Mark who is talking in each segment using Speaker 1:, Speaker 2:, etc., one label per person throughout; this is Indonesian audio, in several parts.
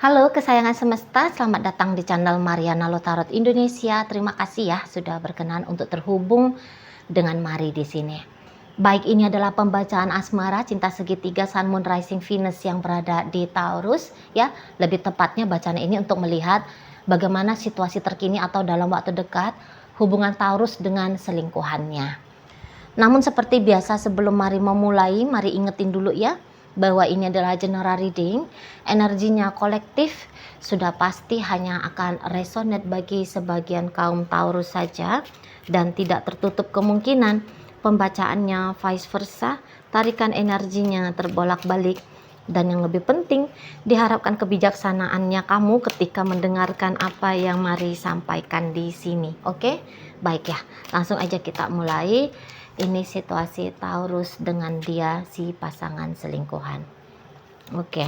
Speaker 1: Halo kesayangan semesta, selamat datang di channel Mariana Lotarot Indonesia. Terima kasih ya sudah berkenan untuk terhubung dengan Mari di sini. Baik, ini adalah pembacaan asmara cinta segitiga Sun Moon Rising Venus yang berada di Taurus ya. Lebih tepatnya bacaan ini untuk melihat bagaimana situasi terkini atau dalam waktu dekat hubungan Taurus dengan selingkuhannya. Namun seperti biasa sebelum Mari memulai, mari ingetin dulu ya bahwa ini adalah general reading, energinya kolektif, sudah pasti hanya akan resonate bagi sebagian kaum Taurus saja dan tidak tertutup kemungkinan pembacaannya vice versa, tarikan energinya terbolak-balik. Dan yang lebih penting, diharapkan kebijaksanaannya kamu ketika mendengarkan apa yang Mari sampaikan di sini. Oke? Baik ya, langsung aja kita mulai. Ini situasi Taurus dengan dia si pasangan selingkuhan. Oke.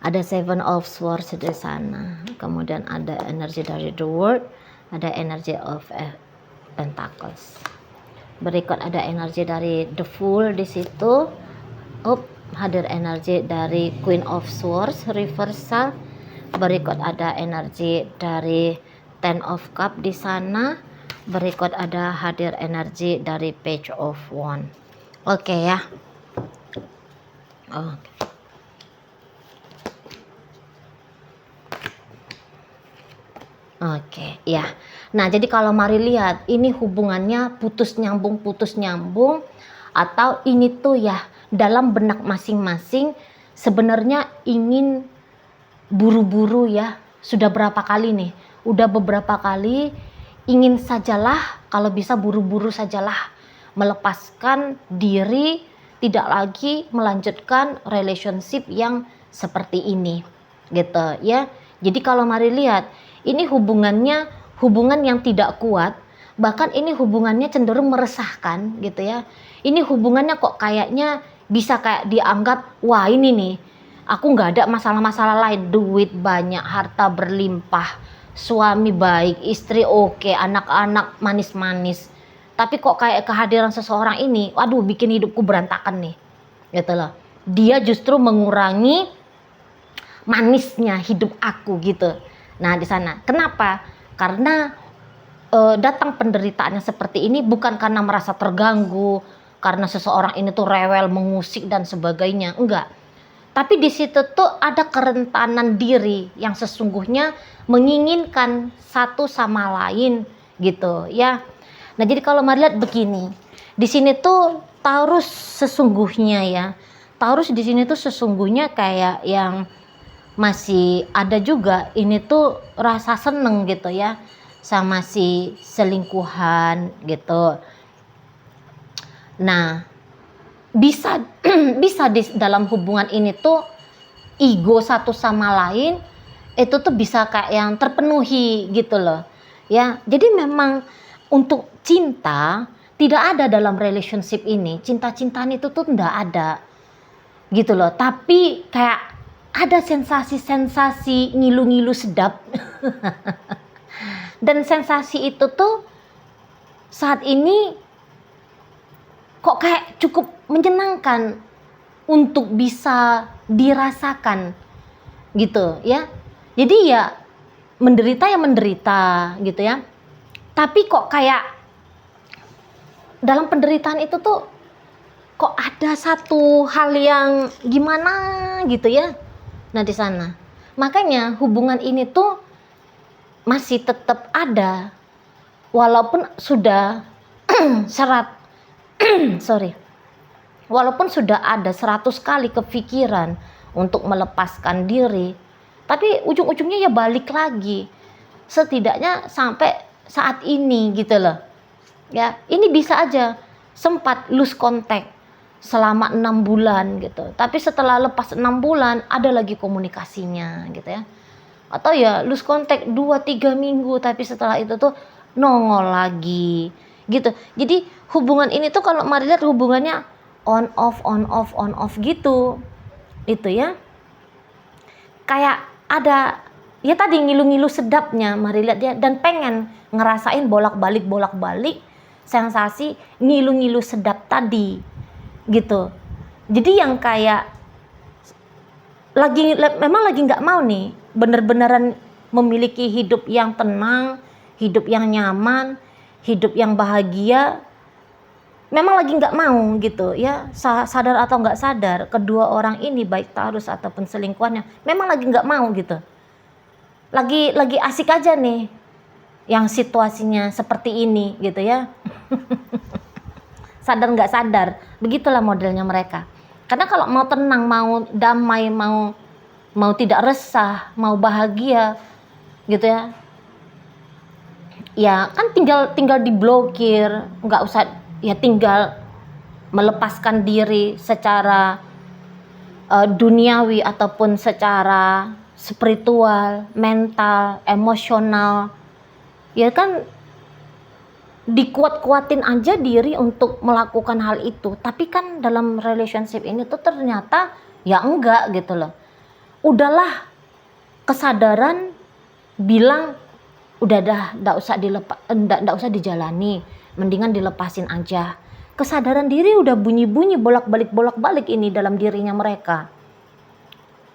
Speaker 1: Ada Seven of Swords di sana. Kemudian ada energi dari The World, ada energi of Pentacles. Berikut ada energi dari The Fool di situ. Hadir energi dari Queen of Swords reversal. Berikut ada energi dari Ten of Cup di sana. Berikut ada hadir energi dari Page of Wands. Oke ya. Oke ya. Nah, jadi kalau Mari lihat ini hubungannya putus nyambung atau ini tuh ya dalam benak masing-masing sebenarnya ingin buru-buru ya. Sudah berapa kali nih? Udah beberapa kali ingin sajalah, kalau bisa buru-buru sajalah melepaskan diri, tidak lagi melanjutkan relationship yang seperti ini gitu ya. Jadi kalau Mari lihat ini hubungan yang tidak kuat, bahkan ini hubungannya cenderung meresahkan gitu ya. Ini hubungannya kok kayaknya bisa kayak dianggap wah ini nih aku nggak ada masalah-masalah lain, duit banyak, harta berlimpah, suami baik, istri oke, anak-anak manis-manis. Tapi kok kayak kehadiran seseorang ini, waduh bikin hidupku berantakan nih. Gitu loh. Dia justru mengurangi manisnya hidup aku gitu. Nah, di sana. Kenapa? Karena datang penderitaannya seperti ini bukan karena merasa terganggu, karena seseorang ini tuh rewel, mengusik dan sebagainya. Enggak. Tapi di situ tuh ada kerentanan diri yang sesungguhnya menginginkan satu sama lain gitu ya. Nah, jadi kalau Mari lihat begini, di sini tuh Taurus sesungguhnya ya. Taurus di sini tuh sesungguhnya kayak yang masih ada juga ini tuh rasa seneng gitu ya sama si selingkuhan gitu. Nah, bisa di dalam hubungan ini tuh ego satu sama lain itu tuh bisa kayak yang terpenuhi gitu loh ya. Jadi memang untuk cinta tidak ada dalam relationship ini, cinta-cintaan itu tuh enggak ada gitu loh, tapi kayak ada sensasi-sensasi ngilu-ngilu sedap dan sensasi itu tuh saat ini kok kayak cukup menyenangkan untuk bisa dirasakan gitu ya. Jadi ya menderita gitu ya. Tapi kok kayak dalam penderitaan itu tuh kok ada satu hal yang gimana gitu ya. Nah, di sana. Makanya hubungan ini tuh masih tetap ada walaupun sudah walaupun sudah ada 100 kali kepikiran untuk melepaskan diri, tapi ujung-ujungnya ya balik lagi. Setidaknya sampai saat ini gitu loh. Ya, ini bisa aja sempat lose contact selama 6 bulan gitu. Tapi setelah lepas 6 bulan ada lagi komunikasinya gitu ya. Atau ya lose contact 2-3 minggu tapi setelah itu tuh nongol lagi gitu. Jadi hubungan ini tuh kalau Mari lihat hubungannya on off gitu. Itu ya. Kayak ada ya tadi ngilu-ngilu sedapnya Mari lihat ya, dan pengen ngerasain bolak-balik sensasi ngilu-ngilu sedap tadi gitu. Jadi yang kayak memang lagi nggak mau nih bener-beneran memiliki hidup yang tenang, hidup yang nyaman, hidup yang bahagia. Memang lagi nggak mau gitu ya, sadar atau nggak sadar, kedua orang ini baik Taurus ataupun selingkuhannya memang lagi nggak mau gitu. Lagi asik aja nih yang situasinya seperti ini gitu ya. Sadar nggak sadar, begitulah modelnya mereka. Karena kalau mau tenang, mau damai, mau tidak resah, mau bahagia gitu ya, ya kan tinggal diblokir, nggak usah, ya tinggal melepaskan diri secara duniawi ataupun secara spiritual, mental, emosional, ya kan dikuat-kuatin aja diri untuk melakukan hal itu. Tapi kan dalam relationship ini tuh ternyata ya enggak gitu loh. Udahlah, kesadaran bilang udah dah, nggak usah dijalani, mendingan dilepasin aja. Kesadaran diri udah bunyi-bunyi bolak-balik ini dalam dirinya mereka.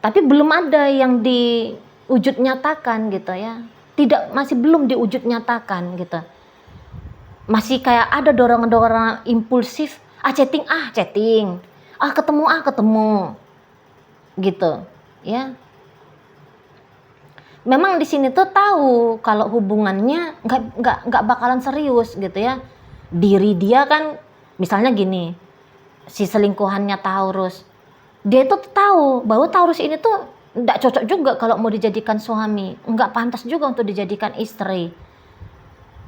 Speaker 1: Tapi belum ada yang diwujud nyatakan gitu ya. Masih belum diwujud nyatakan gitu. Masih kayak ada dorongan-dorongan impulsif, chatting, ketemu gitu ya. Memang di sini tuh tahu kalau hubungannya nggak bakalan serius gitu ya. Diri dia kan misalnya gini, si selingkuhannya Taurus, dia itu tahu bahwa Taurus ini tuh nggak cocok juga kalau mau dijadikan suami, nggak pantas juga untuk dijadikan istri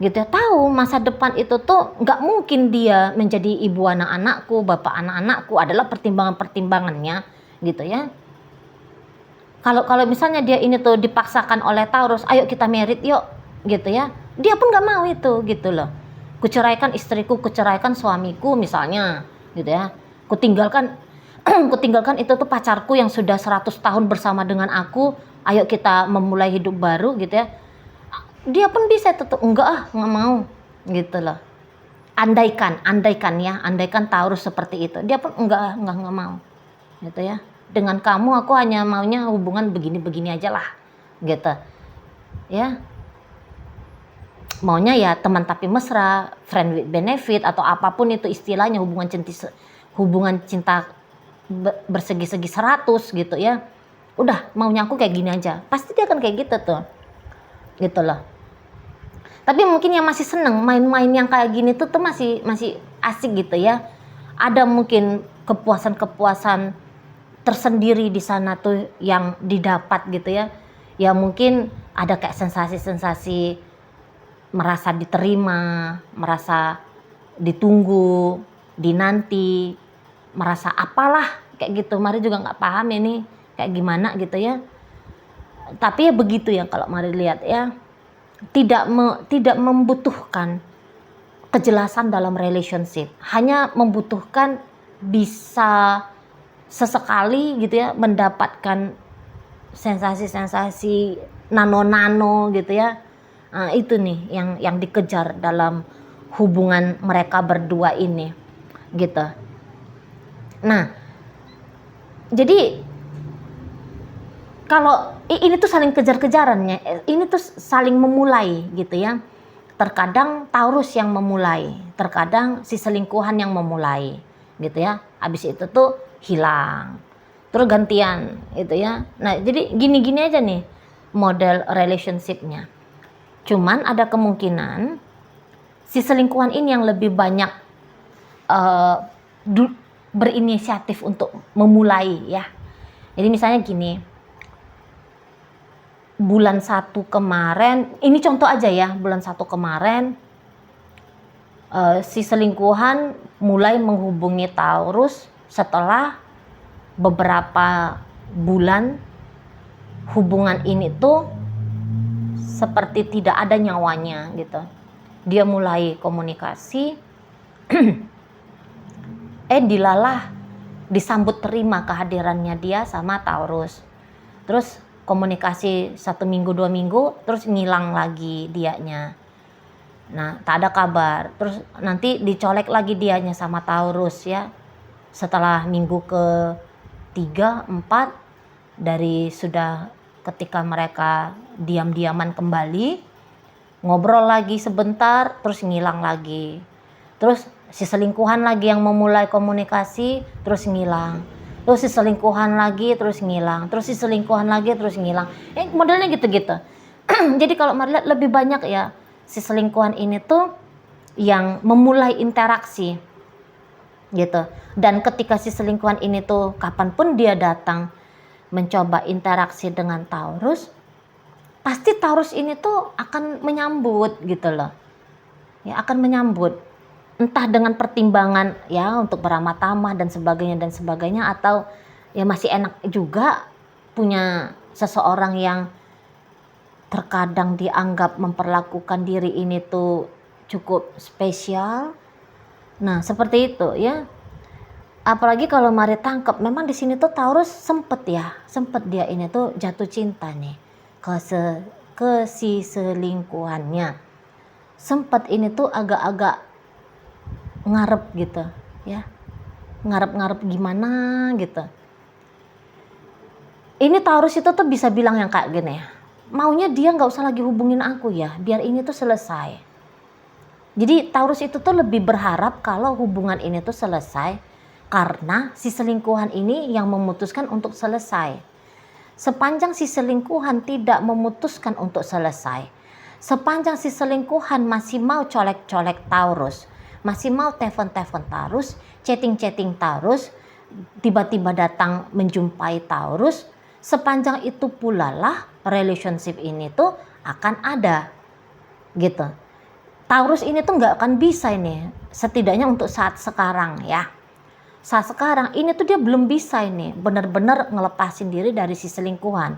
Speaker 1: gitu ya. Tahu masa depan itu tuh nggak mungkin dia menjadi ibu anak-anakku, bapak anak-anakku, adalah pertimbangannya gitu ya. Kalau misalnya dia ini tuh dipaksakan oleh Taurus, ayo kita married yuk gitu ya, dia pun nggak mau itu gitu loh. Kuceraikan istriku, kuceraikan suamiku misalnya gitu ya, kutinggalkan itu tuh pacarku yang sudah 100 tahun bersama dengan aku, ayo kita memulai hidup baru gitu ya. Dia pun bisa tetap nggak mau gitu loh. Andaikan Taurus seperti itu, dia pun nggak mau gitu ya. Dengan kamu aku hanya maunya hubungan begini-begini aja lah gitu ya. Maunya ya teman tapi mesra, friend with benefit, atau apapun itu istilahnya, hubungan cinta bersegi-segi 100 gitu ya. Udah, maunya aku kayak gini aja. Pasti dia akan kayak gitu tuh. Gitu loh. Tapi mungkin yang masih seneng main-main yang kayak gini tuh masih asik gitu ya. Ada mungkin kepuasan tersendiri di sana tuh yang didapat gitu ya. Ya mungkin ada kayak sensasi-sensasi merasa diterima, merasa ditunggu, dinanti, merasa apalah kayak gitu. Mari juga nggak paham ini kayak gimana gitu ya. Tapi ya begitu ya kalau mari lihat ya. Tidak membutuhkan kejelasan dalam relationship. Hanya membutuhkan bisa sesekali gitu ya mendapatkan sensasi-sensasi nano gitu ya. Nah, itu nih yang dikejar dalam hubungan mereka berdua ini gitu. Nah, jadi kalau ini tuh saling kejar-kejarannya, ini tuh saling memulai gitu ya. Terkadang Taurus yang memulai, terkadang si selingkuhan yang memulai gitu ya. Habis itu tuh hilang, terus gantian gitu ya. Nah jadi gini-gini aja nih model relationshipnya. Cuman ada kemungkinan si selingkuhan ini yang lebih banyak berinisiatif untuk memulai ya. Jadi misalnya gini, bulan 1 kemarin, ini contoh aja ya, bulan 1 kemarin si selingkuhan mulai menghubungi Taurus setelah beberapa bulan hubungan ini tuh seperti tidak ada nyawanya gitu. Dia mulai komunikasi, dilalah disambut terima kehadirannya dia sama Taurus. Terus komunikasi 1 minggu 2 minggu, terus ngilang lagi dianya. Nah tak ada kabar. Terus nanti dicolek lagi dianya sama Taurus ya. Setelah minggu ke 3, 4, dari sudah ketika mereka diam-diaman kembali, ngobrol lagi sebentar, terus ngilang lagi. Terus si selingkuhan lagi yang memulai komunikasi, terus ngilang. Terus si selingkuhan lagi, terus ngilang. Terus si selingkuhan lagi, terus ngilang. Modelnya gitu-gitu. Jadi kalau melihat lebih banyak ya, si selingkuhan ini tuh yang memulai interaksi gitu. Dan ketika si selingkuhan ini tuh kapanpun dia datang mencoba interaksi dengan Taurus, pasti Taurus ini tuh akan menyambut gitu loh. Ya, akan menyambut. Entah dengan pertimbangan ya untuk beramal tamah dan sebagainya atau ya masih enak juga punya seseorang yang terkadang dianggap memperlakukan diri ini tuh cukup spesial. Nah, seperti itu ya. Apalagi kalau Mari tangkap, memang di sini tuh Taurus sempet dia ini tuh jatuh cinta nih ke si selingkuhannya. Sempet ini tuh agak-agak ngarep gitu ya, ngarep gimana gitu. Ini Taurus itu tuh bisa bilang yang kayak gini ya, maunya dia nggak usah lagi hubungin aku ya, biar ini tuh selesai. Jadi Taurus itu tuh lebih berharap kalau hubungan ini tuh selesai karena si selingkuhan ini yang memutuskan untuk selesai. Sepanjang si selingkuhan tidak memutuskan untuk selesai, sepanjang si selingkuhan masih mau colek-colek Taurus, masih mau telepon-telepon Taurus, chatting-chatting Taurus, tiba-tiba datang menjumpai Taurus, sepanjang itu pula lah relationship ini tuh akan ada gitu. Taurus ini tuh nggak akan bisa ini, setidaknya untuk saat sekarang ya. Saat sekarang ini tuh dia belum bisa ini benar-benar ngelepasin diri dari si selingkuhan.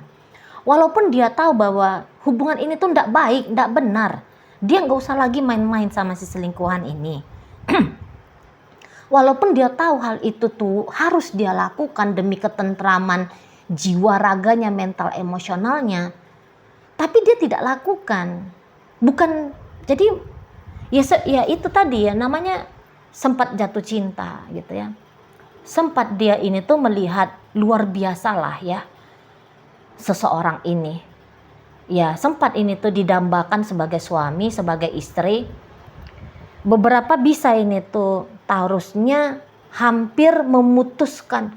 Speaker 1: Walaupun dia tahu bahwa hubungan ini tuh nggak baik, nggak benar. Dia nggak usah lagi main-main sama si selingkuhan ini. Walaupun dia tahu hal itu tuh harus dia lakukan demi ketentraman jiwa raganya, mental emosionalnya. Tapi dia tidak lakukan. Bukan, jadi ya itu tadi ya namanya sempat jatuh cinta gitu ya. Sempat dia ini tuh melihat luar biasa lah ya seseorang ini. Ya sempat ini tuh didambakan sebagai suami, sebagai istri. Beberapa bisa ini tuh Taurusnya hampir memutuskan.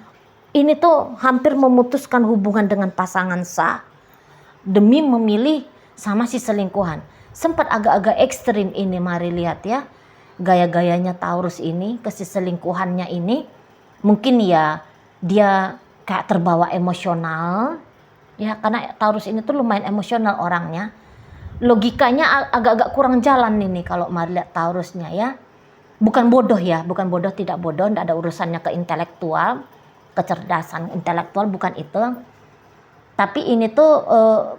Speaker 1: Ini tuh hampir memutuskan hubungan dengan pasangan sah demi memilih sama si selingkuhan. Sempat agak-agak ekstrim ini, mari lihat ya. Gaya-gayanya Taurus ini ke si selingkuhannya ini. Mungkin ya dia kayak terbawa emosional ya, karena Taurus ini tuh lumayan emosional orangnya. Logikanya agak-agak kurang jalan ini kalau mari lihat Taurusnya ya. Bukan bodoh ya, bukan bodoh, tidak bodoh, tidak ada urusannya ke intelektual, kecerdasan intelektual, bukan itu. Tapi ini tuh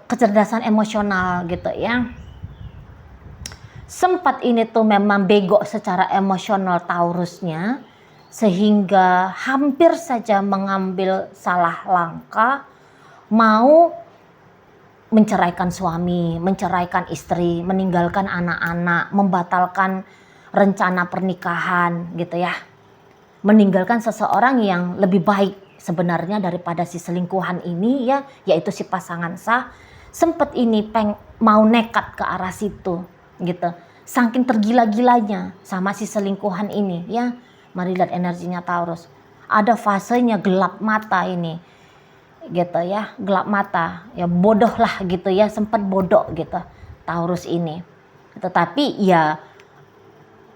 Speaker 1: kecerdasan emosional gitu ya. Sempat ini tuh memang bego secara emosional Taurusnya, sehingga hampir saja mengambil salah langkah, mau menceraikan suami, menceraikan istri, meninggalkan anak-anak, membatalkan rencana pernikahan gitu ya. Meninggalkan seseorang yang lebih baik sebenarnya daripada si selingkuhan ini ya, yaitu si pasangan sah. Sempat ini mau nekat ke arah situ gitu. Saking tergila-gilanya sama si selingkuhan ini ya. Mari lihat energinya Taurus. Ada fasenya gelap mata ini. Gitu ya, gelap mata. Ya bodoh lah gitu ya, sempat bodoh gitu Taurus ini. Tetapi ya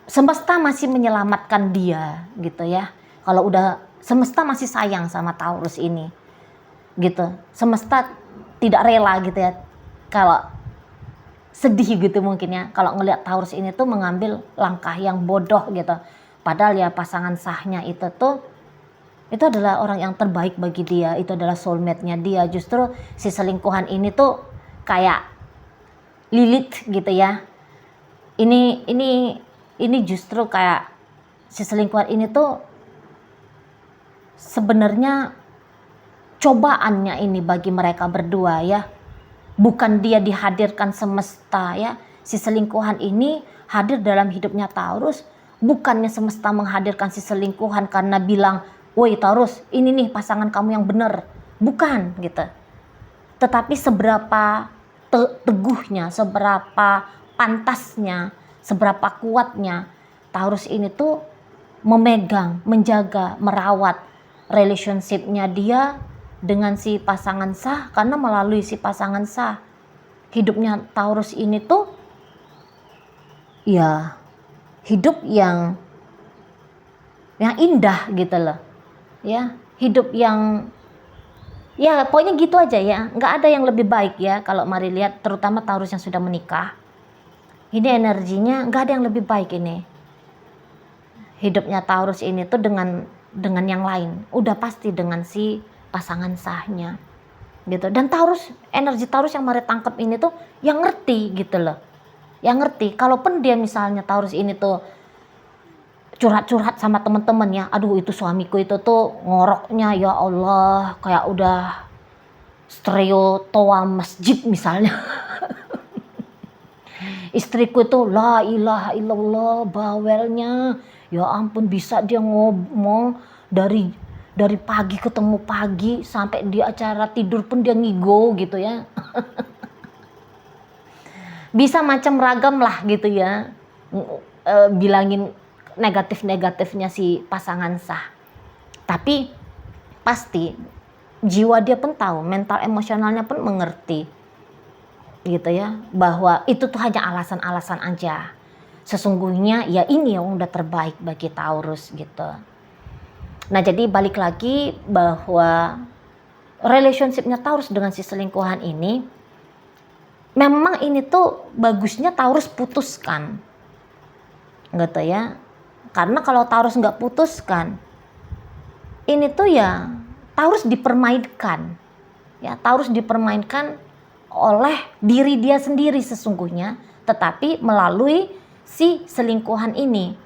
Speaker 1: semesta masih menyelamatkan dia gitu ya. Kalau udah semesta masih sayang sama Taurus ini. Gitu. Semesta tidak rela gitu ya. Kalau sedih gitu mungkin ya. Kalau ngelihat Taurus ini tuh mengambil langkah yang bodoh gitu. Padahal ya pasangan sahnya itu adalah orang yang terbaik bagi dia, itu adalah soulmate-nya dia. Justru si selingkuhan ini tuh kayak Lilith gitu ya. Ini justru kayak si selingkuhan ini tuh sebenarnya cobaannya ini bagi mereka berdua ya. Bukan dia dihadirkan semesta ya. Si selingkuhan ini hadir dalam hidupnya Taurus. Bukannya semesta menghadirkan si selingkuhan karena bilang, woi Taurus, ini nih pasangan kamu yang benar. bukan gitu. Tetapi seberapa teguhnya, seberapa pantasnya, seberapa kuatnya Taurus ini tuh memegang, menjaga, merawat relationship-nya dia dengan si pasangan sah, karena melalui si pasangan sah hidupnya Taurus ini tuh ya hidup yang indah gitu loh. Ya, hidup yang ya pokoknya gitu aja ya, nggak ada yang lebih baik ya kalau mari lihat, terutama Taurus yang sudah menikah. Ini energinya nggak ada yang lebih baik ini. Hidupnya Taurus ini tuh dengan yang lain, udah pasti dengan si pasangan sahnya gitu. Dan Taurus, energi Taurus yang mari tangkap ini tuh yang ngerti gitu loh. Yang ngerti, kalaupun dia misalnya Taurus ini tuh curhat-curhat sama teman-teman ya, aduh itu suamiku itu tuh ngoroknya ya Allah kayak udah stereo toa masjid misalnya. Istriku itu la ilaha illallah bawelnya, ya ampun bisa dia ngomong dari pagi ketemu pagi sampai di acara tidur pun dia ngigo gitu ya. Bisa macam ragam lah gitu ya, bilangin negatif-negatifnya si pasangan sah. Tapi pasti jiwa dia pun tahu, mental emosionalnya pun mengerti gitu ya, bahwa itu tuh hanya alasan-alasan aja. Sesungguhnya ya ini yang udah terbaik bagi Taurus gitu. Nah jadi balik lagi bahwa relationshipnya Taurus dengan si selingkuhan ini, memang ini tuh bagusnya Taurus putuskan gitu ya. Karena kalau Taurus nggak putuskan, ini tuh ya Taurus dipermainkan. Ya, Taurus dipermainkan oleh diri dia sendiri sesungguhnya, tetapi melalui si selingkuhan ini.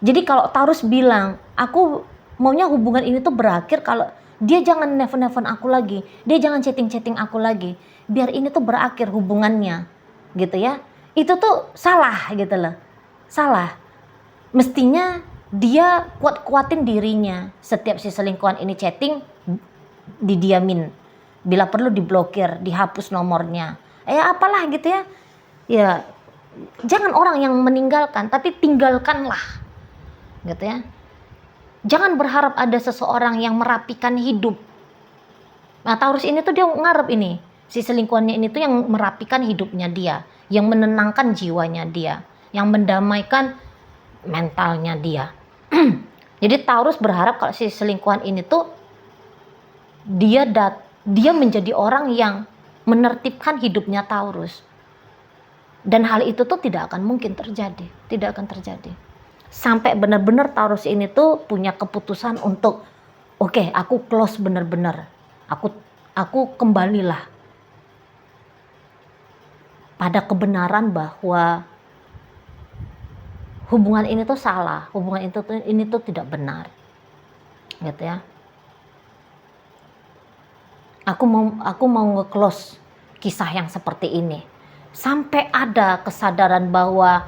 Speaker 1: Jadi kalau Taurus bilang, aku maunya hubungan ini tuh berakhir kalau dia jangan nelfon-nelfon aku lagi, dia jangan chatting-chatting aku lagi, biar ini tuh berakhir hubungannya, gitu ya. Itu tuh salah gitu loh, salah. Mestinya dia kuat-kuatin dirinya. Setiap si selingkuhan ini chatting, didiamin. Bila perlu diblokir, dihapus nomornya. Apalah gitu ya. Ya, jangan orang yang meninggalkan, tapi tinggalkanlah. Gitu ya. Jangan berharap ada seseorang yang merapikan hidup. Nah, Taurus ini tuh dia ngarep ini. Si selingkuhannya ini tuh yang merapikan hidupnya dia, yang menenangkan jiwanya dia, yang mendamaikan mentalnya dia. Jadi Taurus berharap kalau si selingkuhan ini tuh dia menjadi orang yang menertibkan hidupnya Taurus. Dan hal itu tuh tidak akan mungkin terjadi, tidak akan terjadi. Sampai benar-benar Taurus ini tuh punya keputusan untuk oke, aku close benar-benar. Aku kembalilah pada kebenaran bahwa hubungan ini tuh salah, hubungan ini tuh tidak benar, gitu ya. Aku mau nge-close kisah yang seperti ini, sampai ada kesadaran bahwa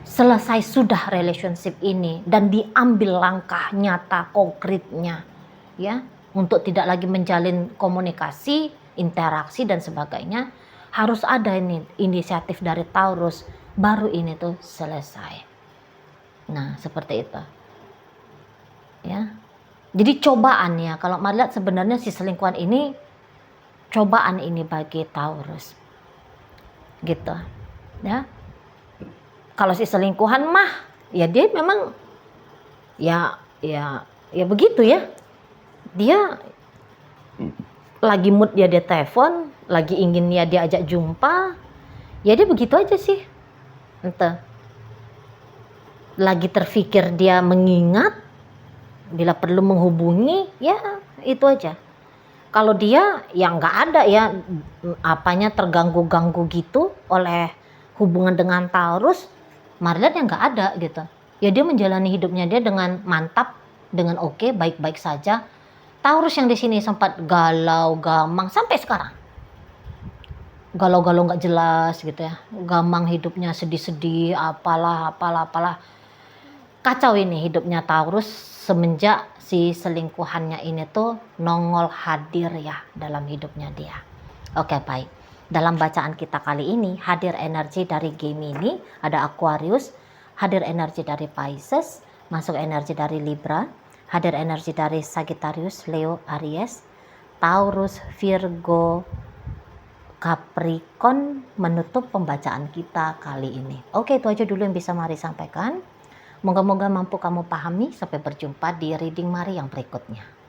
Speaker 1: selesai sudah relationship ini dan diambil langkah nyata konkretnya, ya, untuk tidak lagi menjalin komunikasi, interaksi dan sebagainya. Harus ada ini inisiatif dari Taurus. Baru ini tuh selesai. Nah seperti itu ya. Jadi cobaan ya, kalau melihat sebenarnya si selingkuhan ini cobaan ini bagi Taurus gitu ya. Kalau si selingkuhan mah ya dia memang ya begitu ya, dia lagi mood dia telepon, lagi ingin ya dia ajak jumpa, ya dia begitu aja sih. Entah lagi terfikir dia mengingat, bila perlu menghubungi, ya itu aja. Kalau dia ya nggak ada ya apanya terganggu-ganggu gitu oleh hubungan dengan Taurus, Marliat yang nggak ada gitu. Ya dia menjalani hidupnya dia dengan mantap, dengan oke, baik-baik saja. Taurus yang di sini sempat galau, gamang sampai sekarang. Galau-galau nggak jelas gitu ya, gamang hidupnya, sedih-sedih, apalah. Kacau ini hidupnya Taurus semenjak si selingkuhannya ini tuh nongol hadir ya dalam hidupnya dia. Oke, baik. Dalam bacaan kita kali ini, hadir energi dari Gemini, ada Aquarius, hadir energi dari Pisces, masuk energi dari Libra, hadir energi dari Sagittarius, Leo, Aries, Taurus, Virgo, Capricorn menutup pembacaan kita kali ini. Oke, itu aja dulu yang bisa Mari sampaikan. Moga-moga mampu kamu pahami. Sampai berjumpa di reading Mari yang berikutnya.